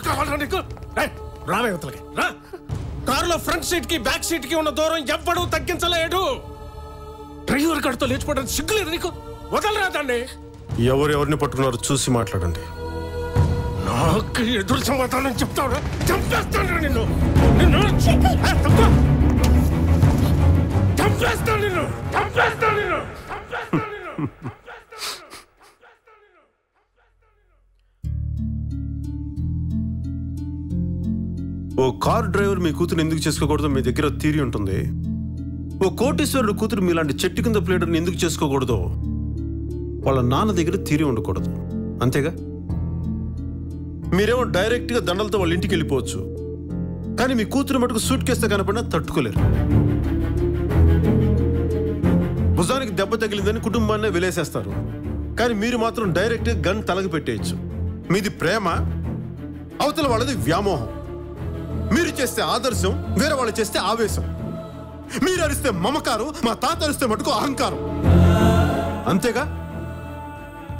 కావాలా నీకు? రావే అవతలకి రా. కారులో ఫ్రంట్ సీట్ కి బ్యాక్ సీట్ కి ఉన్న దూరం ఎవ్వడూ తగ్గించలేడు. డ్రైవర్ గడితో లేచిపోవడానికి సిగ్గులేదు నీకు? వదలరాదండి. ఎవరెవరిని పట్టుకున్నారో చూసి మాట్లాడండి. నాకు ఎదురు సమాధానం చెప్తావురా? చంపేస్తాను నిన్ను. చంపేస్తాను నిన్ను. ఓ కారు డ్రైవర్ మీ కూతురు ఎందుకు చేసుకోకూడదు మీ దగ్గర థియరీ ఉంటుంది. ఓ కోటీశ్వరుడు కూతురు మీలాంటి చెట్టు కింద ప్లేడర్ని ఎందుకు చేసుకోకూడదు వాళ్ళ నాన్న దగ్గర థియరీ ఉండకూడదు. అంతేగా? మీరేమో డైరెక్ట్గా దండలతో వాళ్ళ ఇంటికి వెళ్ళిపోవచ్చు, కానీ మీ కూతురు మటుకు సూట్ కేస్తే కనపడినా తట్టుకోలేరు. భుజానికి దెబ్బ తగిలిందని కుటుంబాన్నే వెలేసేస్తారు, కానీ మీరు మాత్రం డైరెక్ట్గా గన్ తలకి పెట్టేయచ్చు. మీది ప్రేమ, అవతల వాళ్ళది వ్యామోహం. మీరు చేస్తే ఆదర్శం, వేరే వాళ్ళు చేస్తే ఆవేశం. మీరు అరిస్తే మమకారం, మా తాత అరిస్తే మటుకు అహంకారం. అంతేగా?